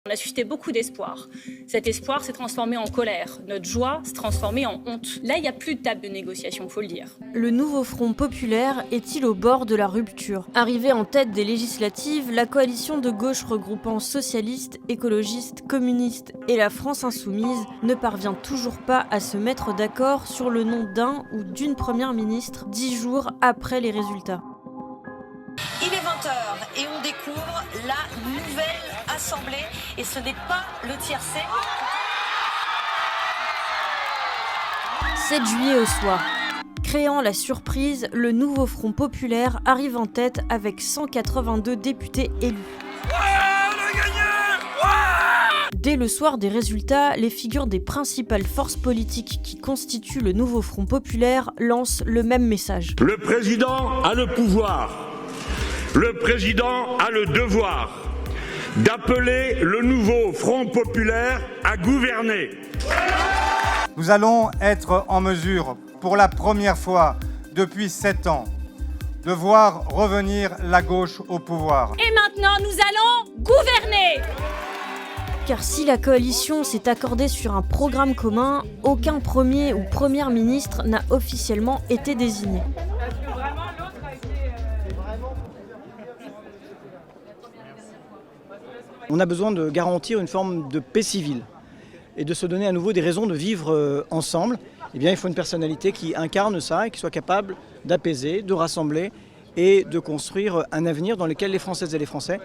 On a suscité beaucoup d'espoir. Cet espoir s'est transformé en colère. Notre joie s'est transformée en honte. Là, il n'y a plus de table de négociation, faut le dire. Le nouveau Front populaire est-il au bord de la rupture ? Arrivée en tête des législatives, la coalition de gauche regroupant socialistes, écologistes, communistes et la France insoumise ne parvient toujours pas à se mettre d'accord sur le nom d'un ou d'une première ministre 10 jours après les résultats. Il est 20h et on découvre la nouvelle Assemblée et ce n'est pas le tiercé. 7 juillet au soir. Créant la surprise, le nouveau Front populaire arrive en tête avec 182 députés élus. Dès le soir des résultats, les figures des principales forces politiques qui constituent le nouveau Front populaire lancent le même message. Le président a le pouvoir. Le président a le devoir d'appeler le nouveau Front populaire à gouverner. Nous allons être en mesure, pour la première fois depuis 7 ans, de voir revenir la gauche au pouvoir. Et maintenant, nous allons gouverner! Car si la coalition s'est accordée sur un programme commun, aucun premier ou première ministre n'a officiellement été désigné. On a besoin de garantir une forme de paix civile et de se donner à nouveau des raisons de vivre ensemble. Eh bien, il faut une personnalité qui incarne ça et qui soit capable d'apaiser, de rassembler et de construire un avenir dans lequel les Françaises et les Français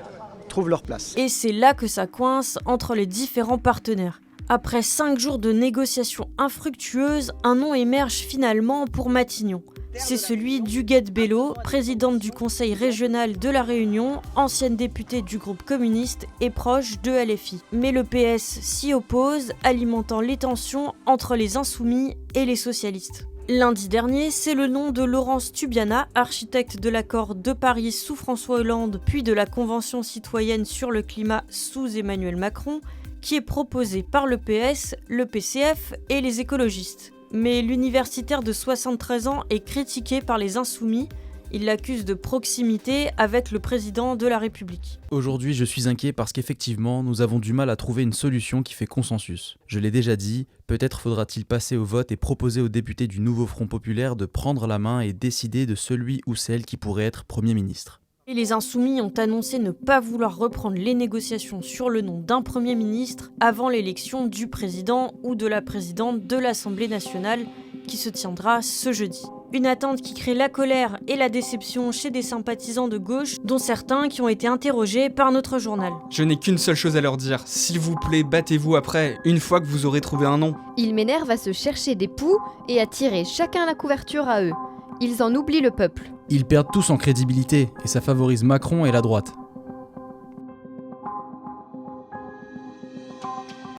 trouvent leur place. Et c'est là que ça coince entre les différents partenaires. Après 5 jours de négociations infructueuses, un nom émerge finalement pour Matignon. C'est celui d'Huguette Bello, présidente du conseil régional de la Réunion, ancienne députée du groupe communiste et proche de LFI. Mais le PS s'y oppose, alimentant les tensions entre les insoumis et les socialistes. Lundi dernier, c'est le nom de Laurence Tubiana, architecte de l'accord de Paris sous François Hollande, puis de la Convention citoyenne sur le climat sous Emmanuel Macron, qui est proposé par le PS, le PCF et les écologistes. Mais l'universitaire de 73 ans est critiqué par les insoumis. Il l'accuse de proximité avec le président de la République. Aujourd'hui, je suis inquiet parce qu'effectivement, nous avons du mal à trouver une solution qui fait consensus. Je l'ai déjà dit, peut-être faudra-t-il passer au vote et proposer aux députés du nouveau Front populaire de prendre la main et décider de celui ou celle qui pourrait être Premier ministre. Et les insoumis ont annoncé ne pas vouloir reprendre les négociations sur le nom d'un Premier ministre avant l'élection du président ou de la présidente de l'Assemblée nationale qui se tiendra ce jeudi. Une attente qui crée la colère et la déception chez des sympathisants de gauche, dont certains qui ont été interrogés par notre journal. Je n'ai qu'une seule chose à leur dire, s'il vous plaît, battez-vous après, une fois que vous aurez trouvé un nom. Ils m'énervent à se chercher des poux et à tirer chacun la couverture à eux. Ils en oublient le peuple. Ils perdent tous en crédibilité et ça favorise Macron et la droite.